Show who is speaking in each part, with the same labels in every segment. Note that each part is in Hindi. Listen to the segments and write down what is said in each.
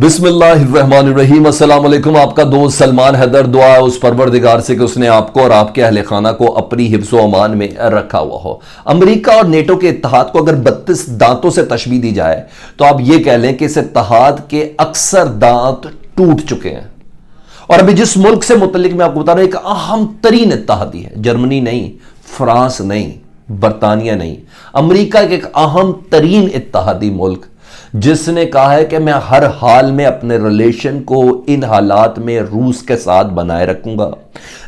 Speaker 1: बिस्मिल्लाहिर्रहमानिर्रहीम। अस्सलाम वालेकुम। आपका दोस्त सलमान हैदर। दुआ है उस परवरदिगार से कि उसने आपको और आपके अहले खाना को अपनी हिफ्ज़ व अमान में रखा हुआ हो। अमेरिका और नेटो के इत्तेहाद को अगर 32 दांतों से तशबीह दी जाए तो आप यह कह लें कि इस इत्तेहाद के अक्सर दांत टूट चुके हैं। और अभी जिस मुल्क से मुतल्लिक मैं आपको बता रहा हूं, एक अहम तरीन इत्तेहादी है, जर्मनी नहीं, फ्रांस नहीं, बरतानिया नहीं, अमेरिका के एक अहम तरीन इत्तेहादी मुल्क जिसने कहा है कि मैं हर हाल में अपने रिलेशन को इन हालात में रूस के साथ बनाए रखूंगा।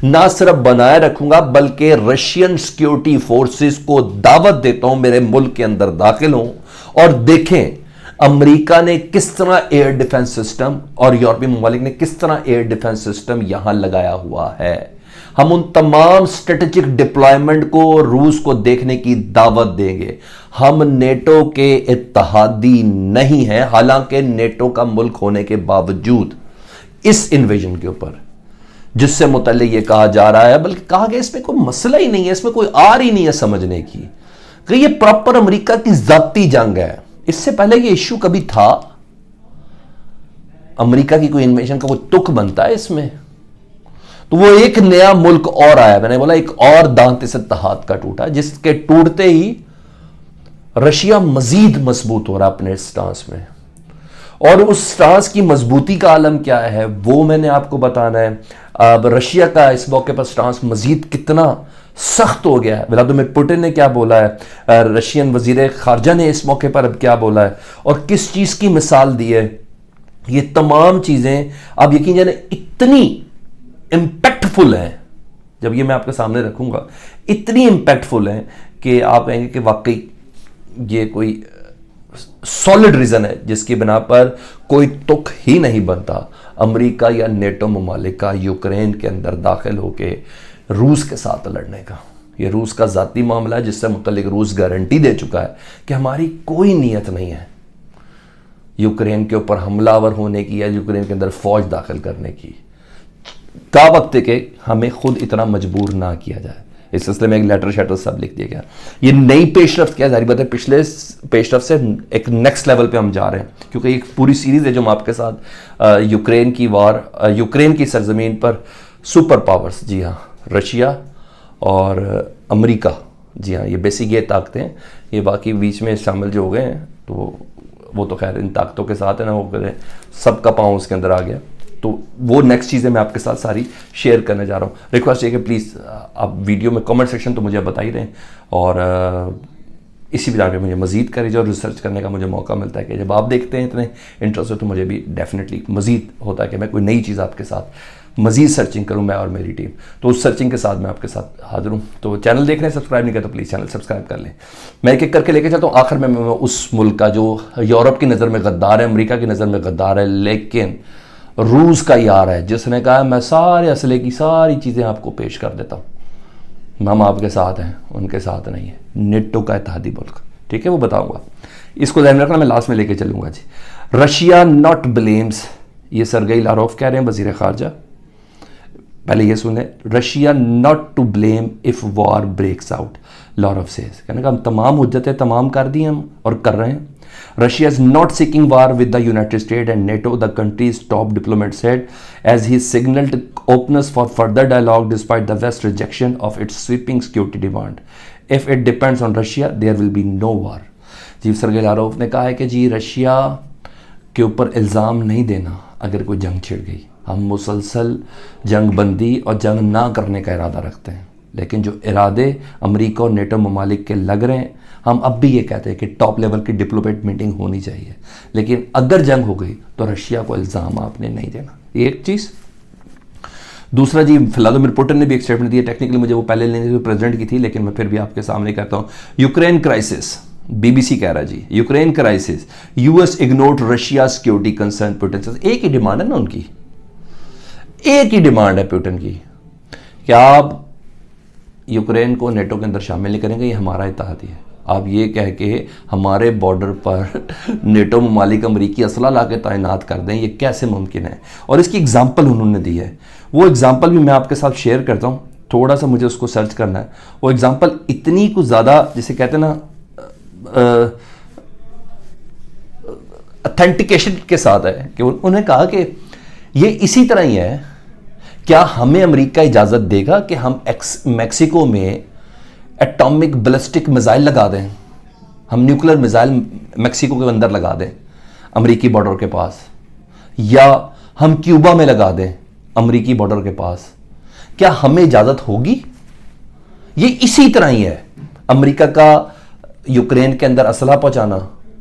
Speaker 1: ना सिर्फ बनाए रखूंगा बल्कि रशियन सिक्योरिटी फोर्सेस को दावत देता हूं मेरे मुल्क के अंदर दाखिल हों और देखें अमेरिका ने किस तरह एयर डिफेंस सिस्टम और यूरोपीय ममालिक ने किस तरह एयर डिफेंस सिस्टम यहां लगाया हुआ है। हम उन तमाम स्ट्रेटेजिक डिप्लॉयमेंट को रूस को देखने की दावत देंगे। हम नेटो के इत्तेहादी नहीं हैं, हालांकि नेटो का मुल्क होने के बावजूद इस इन्वेजन के ऊपर जिससे मुतल्लिक ये कहा जा रहा है, बल्कि कहा गया इसमें कोई मसला ही नहीं है, इसमें कोई आर ही नहीं है समझने की कि ये प्रॉपर अमेरिका की जाती जंग है। इससे पहले ये इश्यू कभी था? अमेरिका की कोई इन्वेजन का कोई तुक बनता है इसमें? तो वो एक नया मुल्क और आया, मैंने बोला एक और दांत इस इत्तेहाद का टूटा, जिसके टूटते ही रशिया मजीद मजबूत हो रहा अपने स्टांस में। और उस स्टांस की मजबूती का आलम क्या है वो मैंने आपको बताना है। अब रशिया का इस मौके पर स्टांस मजीद कितना सख्त हो गया है, व्लादिमीर पुतिन ने क्या बोला है, रशियन वजीर खारजा ने इस मौके पर अब क्या बोला है और किस चीज की मिसाल दी है, ये तमाम चीजें अब यकीन जाने इतनी इंपैक्टफुल है, जब ये मैं आपके सामने रखूंगा इतनी इंपैक्टफुल है कि आप कहेंगे कि वाकई ये कोई सॉलिड रीजन है जिसकी बिना पर कोई तुक ही नहीं बनता अमेरिका या नेटो ममालिक का यूक्रेन के अंदर दाखिल होके रूस के साथ लड़ने का। ये रूस का जाती मामला है जिससे मुतल्लिक रूस गारंटी दे चुका है कि हमारी कोई नीयत नहीं है यूक्रेन के ऊपर हमलावर होने की या यूक्रेन के अंदर फौज दाखिल करने की। का वक्त है कि हमें खुद इतना मजबूर ना किया जाए। इस सिलसिले में एक लेटर शेटर सब लिख दिया गया। ये नई पेशरफ्त क्या जारी बात है, पिछले पेशरफ्त से एक नेक्स्ट लेवल पे हम जा रहे हैं, क्योंकि एक पूरी सीरीज है जो हम आपके साथ यूक्रेन की वार, यूक्रेन की सरजमीन पर सुपर पावर्स, जी हाँ रशिया और अमेरिका, जी हाँ ये बेसिक ये ताकतें हैं, ये बाकी बीच में शामिल जो हो गए हैं तो वो तो खैर इन ताकतों के साथ है ना, वो करें सबका पाँव उसके अंदर आ गया। तो वो नेक्स्ट चीज़ें मैं आपके साथ सारी शेयर करने जा रहा हूँ। रिक्वेस्ट है कि प्लीज़ आप वीडियो में कमेंट सेक्शन तो मुझे बता ही दें और इसी बिना पे मुझे मज़ीद करें जो रिसर्च करने का मुझे मौका मिलता है कि जब आप देखते हैं इतने इंटरेस्ट हो तो मुझे भी डेफिनेटली मज़ीद होता है कि मैं कोई नई चीज़ आपके साथ मज़ीद सर्चिंग करूँ, मैं और मेरी टीम। तो उस सर्चिंग के साथ मैं आपके साथ हाजिर हूँ। तो चैनल देख रहे हैं, सब्सक्राइब नहीं करते तो प्लीज़ चैनल सब्सक्राइब कर लें। मैं एक एक करके लेके चलता हूँ। आखिर में मैं उस मुल्क का जो यूरोप की नज़र में गद्दार है, अमेरिका की नज़र में गद्दार है, लेकिन रूस का यार है, जिसने कहा मैं सारे असले की सारी चीज़ें आपको पेश कर देता हूँ, हम आपके साथ हैं, उनके साथ नहीं है। नेटो का इत्तेहादी मुल्क, ठीक है, वो बताऊंगा, इसको ध्यान में रखना, मैं लास्ट में लेके चलूंगा जी। रशिया नॉट ब्लेम्स, ये सरगेई लारोव कह रहे हैं, वजीर खारजा। पहले ये सुने, Russia not to blame if war breaks out, Lavrov says, कहने का हम तमाम हुज्जतें तमाम कर दी हम और कर रहे हैं। Russia is not seeking war with the United States and NATO, the country's top diplomat said, as he signaled openness for further dialogue despite the West's rejection of its sweeping security demand. If it depends on Russia, there will be no war. जी सरगेई लारोव ने कहा है कि जी रशिया के ऊपर इल्ज़ाम नहीं देना अगर कोई जंग छिड़ गई। हम मुसलसल जंग बंदी और जंग ना करने का इरादा रखते हैं, लेकिन जो इरादे अमेरिका और नेटो ममालिक के लग रहे हैं, हम अब भी ये कहते हैं कि टॉप लेवल की डिप्लोमेट मीटिंग होनी चाहिए, लेकिन अगर जंग हो गई तो रशिया को इल्ज़ाम आपने नहीं देना, एक चीज़। दूसरा जी, व्लादिमीर पुतिन ने भी एक स्टेटमेंट दिया, टेक्निकली मुझे वो पहले लेने प्रेसिडेंट की थी, लेकिन मैं फिर भी आपके सामने कहता हूँ। यूक्रेन क्राइसिस, बीबीसी कह रहा जी, Ukraine crisis, US ignored Russia security concern Putin. एक ही डिमांड है ना उनकी, एक ही डिमांड है पुतिन की, क्या आप यूक्रेन को नेटो के अंदर शामिल नहीं करेंगे, ये हमारा इत्तेहादी है। आप ये कह के हमारे बॉर्डर पर नेटो ममालिक अमरीकी असला ला के तैनात कर दें, ये कैसे मुमकिन है? और इसकी एग्जांपल उन्होंने दी है, वो एग्जांपल भी मैं आपके साथ शेयर करता हूँ, थोड़ा सा मुझे उसको सर्च करना है। वो एग्जांपल इतनी कुछ ज़्यादा, जिसे कहते हैं ना ऑथेंटिकेशन के साथ है कि उन्होंने कहा कि ये इसी तरह ही है, क्या हमें अमेरिका इजाजत देगा कि हम मैक्सिको में एटॉमिक बैलिस्टिक मिसाइल लगा दें, हम न्यूक्लियर मिसाइल मैक्सिको के अंदर लगा दें अमेरिकी बॉर्डर के पास, या हम क्यूबा में लगा दें अमेरिकी बॉर्डर के पास, क्या हमें इजाजत होगी? ये इसी तरह ही है, अमेरिका का यूक्रेन के अंदर असला पहुंचाना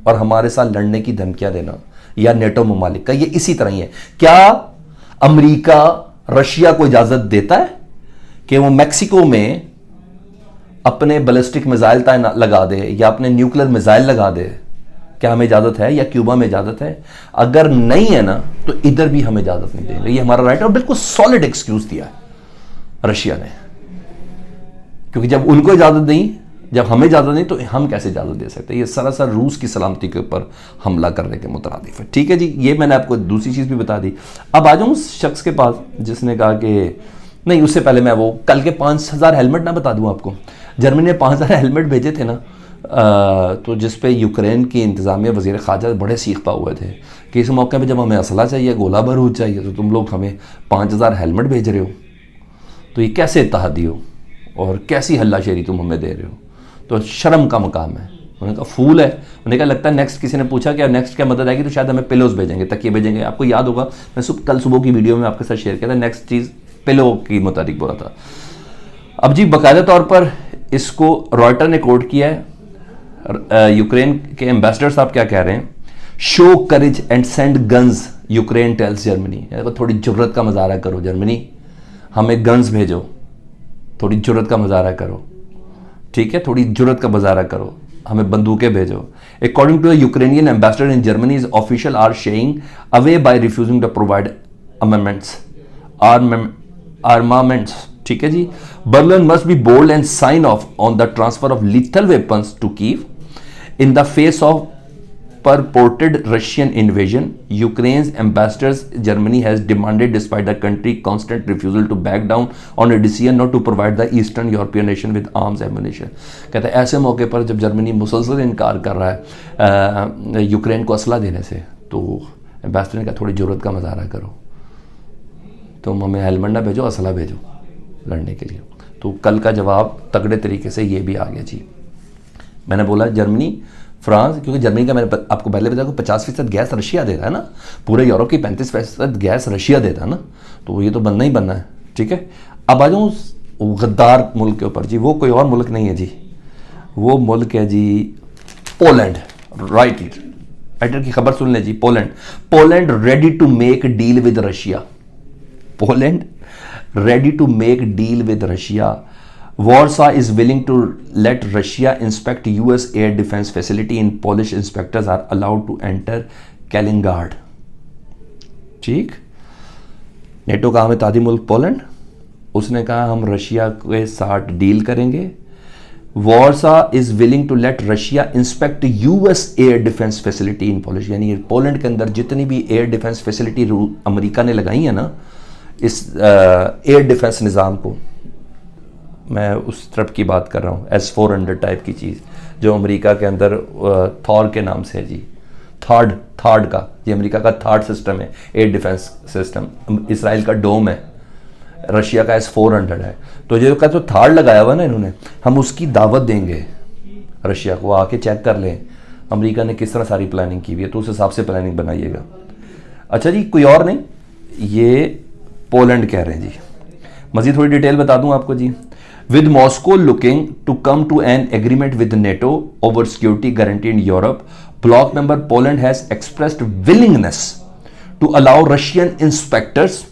Speaker 1: और हमारे साथ लड़ने की धमकियां देना, या नेटो ममालिक का, ये इसी तरह ही है। क्या अमेरिका रशिया को इजाजत देता है कि वो मैक्सिको में अपने बैलिस्टिक मिसाइल लगा दे या अपने न्यूक्लियर मिसाइल लगा दे? क्या हमें इजाजत है? या क्यूबा में इजाजत है? अगर नहीं है ना, तो इधर भी हमें इजाजत नहीं देंगे, ये हमारा राइट है। और बिल्कुल सॉलिड एक्सक्यूज दिया है रशिया ने, क्योंकि जब उनको इजाजत नहीं, जब हमें इजाजत नहीं, तो हम कैसे इजाजत दे सकते हैं? ये सरासर रूस की सलामती के ऊपर हमला करने के मुतरादिफ है। ठीक है जी, ये मैंने आपको दूसरी चीज भी बता दी। अब आ जाऊं उस शख्स के पास जिसने कहा कि नहीं, उससे पहले मैं वो कल के 5000 हेलमेट ना बता दूं आपको। जर्मनी ने 5000 हेलमेट भेजे थे ना, तो जिस पे यूक्रेन की इंतजामिया वज़ीर ख़ारजा बड़े सीख पा हुए थे कि इस मौके पे जब हमें असला चाहिए, गोला बारूद चाहिए, तो तुम लोग हमें 5000 हेलमेट भेज रहे हो, तो ये कैसे इत्तेहादी हो और कैसी हल्लाशेरी तुम हमें दे रहे हो? तो शर्म का मकाम है। उन्होंने कहा फूल है। उन्होंने कहा लगता है नेक्स्ट, किसी ने पूछा कि नेक्स्ट क्या मदद आएगी, तो शायद हमें पिलोज भेजेंगे, तकिए भेजेंगे। आपको याद होगा मैं कल सुबह की वीडियो में आपके साथ शेयर किया था, नेक्स्ट चीज़ पिलो की मुताबिक बोला था। अब जी बाकायदा तौर पर इसको रॉयटर ने कोट किया है। यूक्रेन के एम्बेसडर साहब क्या कह रहे हैं? Show courage and send guns, Ukraine tells Germany. थोड़ी जुर्रत का मुजाहरा करो जर्मनी, हमें गन्स भेजो, थोड़ी जुर्रत का मुजाहरा करो, ठीक है, थोड़ी जुर्रत का मुजाहरा करो, हमें बंदूकें भेजो। According to the Ukrainian ambassador in Germany, is official are shying away by refusing to provide amendments, armaments. ठीक है जी। Berlin must be bold and sign off on the transfer of lethal weapons to Kyiv in the face of purported Russian invasion. Ukraine's ambassadors Germany has demanded, despite the country's constant refusal to back down on a decision not to provide the Eastern European nation with arms ammunition. कहते हैं ऐसे मौके पर जब जर्मनी मुसलसल इनकार कर रहा है यूक्रेन को असला देने से, तो एम्बेसडर ने कहा थोड़ी जरूरत का मुजाहरा करो, तुम हमें हेलमेट ना भेजो, असला भेजो लड़ने के लिए। तो कल का जवाब तगड़े तरीके से ये भी आ गया जी। मैंने बोला जर्मनी, फ्रांस, क्योंकि जर्मनी का मैंने आपको पहले बताया कि 50% गैस रशिया देता है ना, पूरे यूरोप की 35% गैस रशिया देता है ना, तो ये तो बनना ही बनना है। ठीक है। अब आ जाऊँ गद्दार मुल्क के ऊपर जी। वो कोई और मुल्क नहीं है जी, वो मुल्क है जी पोलैंड। राइटर की खबर सुन ले जी। Poland ready to make deal with Russia. Poland ready to make deal with Russia. Warsaw is willing to let Russia inspect US air defense facility in Polish inspectors are allowed to enter Kaliningrad. ठीक। नेटो का हमें मुल्क पोलैंड, उसने कहा हम रशिया के साथ डील करेंगे। Warsaw is willing to let Russia inspect US air defense facility in Polish, यानी पोलैंड के अंदर जितनी भी एयर डिफेंस फैसिलिटी अमेरिका ने लगाई है ना, इस एयर डिफेंस निज़ाम को, मैं उस तरफ की बात कर रहा हूँ, S-400 टाइप की चीज़ जो अमेरिका के अंदर थॉर के नाम से है जी, थार्ड का, ये अमेरिका का थार्ड सिस्टम है एयर डिफेंस सिस्टम। इसराइल का डोम है, रशिया का S-400 है। तो जो का तो थार्ड लगाया हुआ ना इन्होंने, हम उसकी दावत देंगे रशिया को, आके चेक कर लें अमेरिका ने किस तरह सारी प्लानिंग की हुई है, तो उस हिसाब से प्लानिंग बनाइएगा। अच्छा जी, कोई और नहीं, ये पोलैंड कह रहे हैं जी। मजीद थोड़ी डिटेल बता दूं आपको जी। With Moscow looking to come to an agreement with NATO over security guarantee in Europe, bloc member Poland has expressed willingness to allow Russian inspectors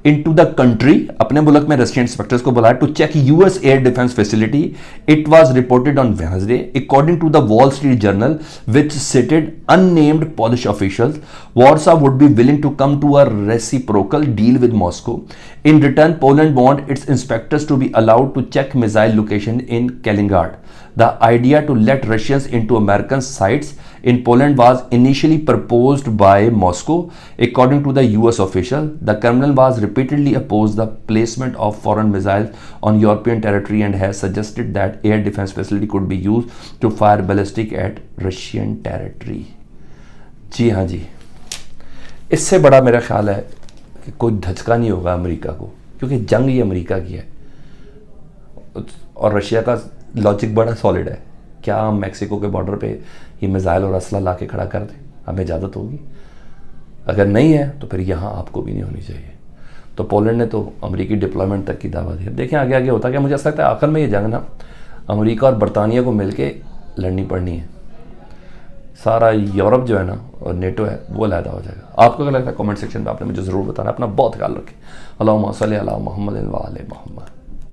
Speaker 1: into the country, अपने मुल्क में रशियन इंस्पेक्टर्स को बुलाया, to check US air defense facility. It was reported on Wednesday, according to the Wall Street Journal, which cited unnamed Polish officials. Warsaw would be willing to come to a reciprocal deal with Moscow. In return, Poland want its inspectors to be allowed to check missile location in Kaliningrad. The idea to let Russians into American sites in Poland was initially proposed by Moscow, according to the US official. The Kremlin was repeatedly opposed the placement of foreign missiles on European territory and has suggested that air defense facility could be used to fire ballistic at Russian territory. जी हाँ जी, इससे बड़ा मेरा ख्याल है कि कोई धचका नहीं होगा अमेरिका को, क्योंकि जंग ही अमेरिका की है और रशिया का लॉजिक बड़ा सॉलिड है। क्या हम मैक्सिको के बॉर्डर पे ये मिसाइल और असला ला के खड़ा कर दें? हमें इजाज़त होगी? अगर नहीं है तो फिर यहाँ आपको भी नहीं होनी चाहिए। तो पोलैंड ने तो अमेरिकी डिप्लॉयमेंट तक की दावा दी। अब देखें आगे आगे होता क्या। मुझे ऐसा लगता है आखिर में ये जंग ना अमेरिका और बरतानिया को मिलके लड़नी पड़नी है। सारा यूरोप जो है ना और नेटो है वो अलहदा हो जाएगा। आपको क्या लगता है? कमेंट सेक्शन में आपने मुझे ज़रूर बताना। अपना बहुत ख्याल रखें। अल्लाहुम्मा सल्ली अला मुहम्मद व आले मुहम्मद।